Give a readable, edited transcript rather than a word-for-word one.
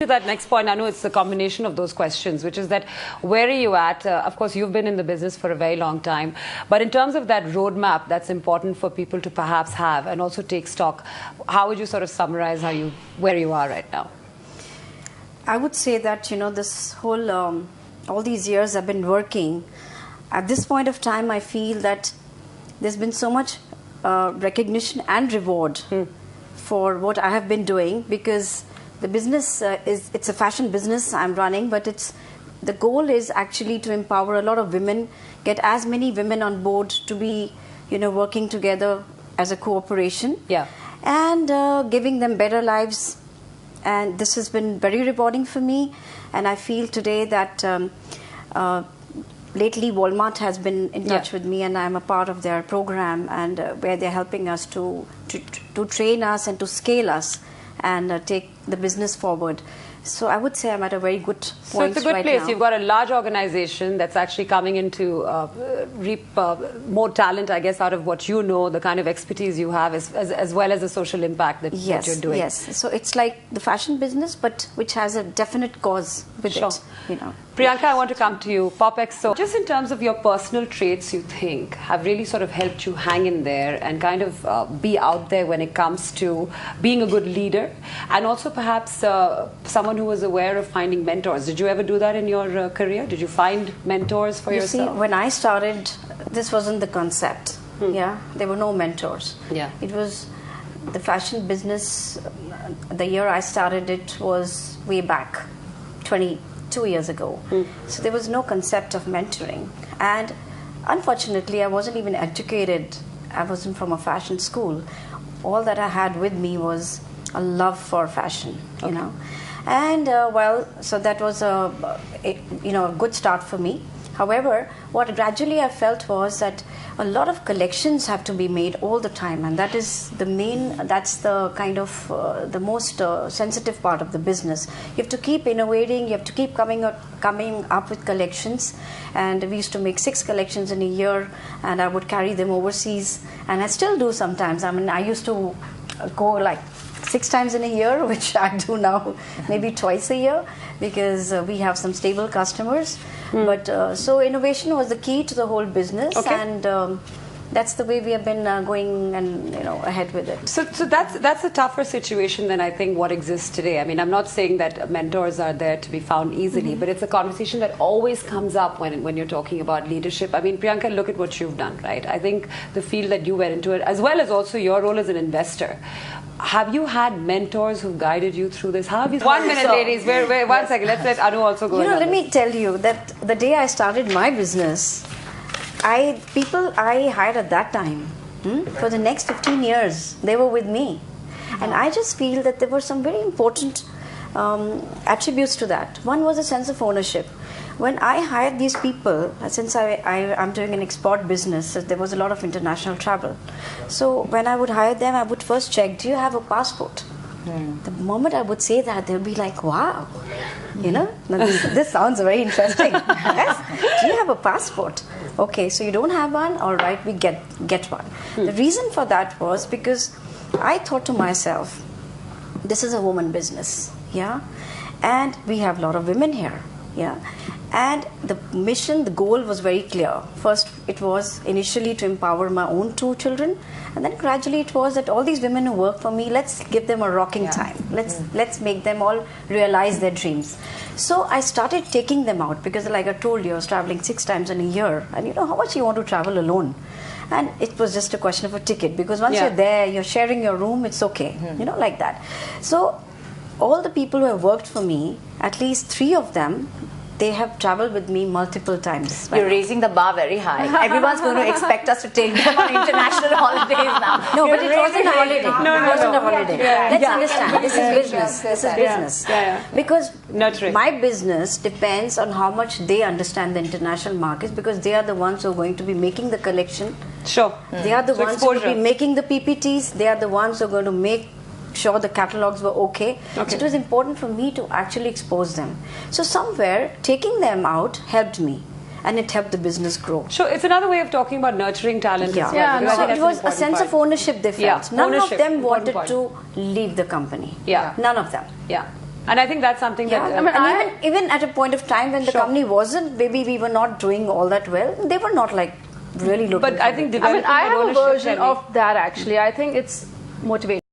That next point, I know it's a combination of those questions, which is that where are you at? Of course, you've been in the business for a very long time, but in terms of that roadmap that's important for people to perhaps have and also take stock, how would you sort of summarize where you are right now? I would say that, this whole, all these years I've been working, at this point of time, I feel that there's been so much recognition and reward for what I have been doing, because the business it's a fashion business I'm running, but the goal is actually to empower a lot of women, get as many women on board to be, working together as a cooperation, and giving them better lives. And this has been very rewarding for me. And I feel today that lately Walmart has been in touch with me, and I'm a part of their program, and where they're helping us to train us and to scale us and take the business forward. So I would say I'm at a very good point. So it's a good place. You've got a large organization that's actually coming in to reap more talent, I guess, out of what you know, the kind of expertise you have, as well as the social impact that you're doing. Yes. So it's like the fashion business, but which has a definite cause with it. Priyanka, I want to come to you. So just in terms of your personal traits you think have really sort of helped you hang in there and kind of be out there when it comes to being a good leader, and also perhaps someone who was aware of finding mentors. Did you ever do that in your career? Did you find mentors for yourself? See, when I started, this wasn't the concept. There were no mentors. It was the fashion business. The year I started it was way back, 22 years ago. So there was no concept of mentoring, and unfortunately I wasn't even educated. I wasn't from a fashion school. All that I had with me was a love for fashion, and so that was a good start for me. However, what gradually I felt was that a lot of collections have to be made all the time, and that is that's the kind of the most sensitive part of the business. You have to keep innovating, you have to keep coming up with collections, and we used to make 6 collections in a year, and I would carry them overseas, and I still do sometimes. I mean, I used to go like 6 times in a year, which I do now maybe twice a year, because we have some stable customers. But so innovation was the key to the whole business, and that's the way we have been going and ahead with it. So that's a tougher situation than I think what exists today. I mean, I'm not saying that mentors are there to be found easily, but it's a conversation that always comes up when you're talking about leadership. I mean, Priyanka, look at what you've done, right? I think the field that you went into it, as well as also your role as an investor. Have you had mentors who guided you through this? How have you? 1 minute, ladies. Wait, 1 second. Let's let Anu also go. Let me tell you that the day I started my business, people I hired at that time, for the next 15 years, they were with me. And I just feel that there were some very important attributes to that. One was a sense of ownership. When I hired these people, since I'm doing an export business, there was a lot of international travel. So when I would hire them, I would first check, do you have a passport? The moment I would say that, they'll be like, wow, now this sounds very interesting. Yes? Do you have a passport? Okay, so you don't have one? All right, we get one. The reason for that was because I thought to myself, this is a woman business, and we have a lot of women here, and the mission, the goal was very clear. First, it was initially to empower my own 2 children, and then gradually it was that all these women who work for me, let's give them a rocking time. Let's make them all realize their dreams. So I started taking them out, because like I told you, I was traveling 6 times in a year, and how much you want to travel alone? And it was just a question of a ticket, because once you're there, you're sharing your room, it's okay, like that. So all the people who have worked for me, at least 3 of them, they have traveled with me multiple times. You're raising the bar very high. Everyone's going to expect us to take them on international holidays now. No, but it wasn't a holiday. It wasn't a holiday. Let's understand. This is business. This is business. Because my business depends on how much they understand the international markets, because they are the ones who are going to be making the collection. They are the ones who will be making the PPTs. They are the ones who are going to make sure the catalogs were okay. So it was important for me to actually expose them. So somewhere taking them out helped me, and it helped the business grow. Sure, it's another way of talking about nurturing talent as well. So it was a sense of ownership they felt. None of them wanted to leave the company. None of them. And I think that's something that... and even at a point of time when the company wasn't, maybe we were not doing all that well, they were not like really looking But I think I have a version of that actually. I think it's motivation.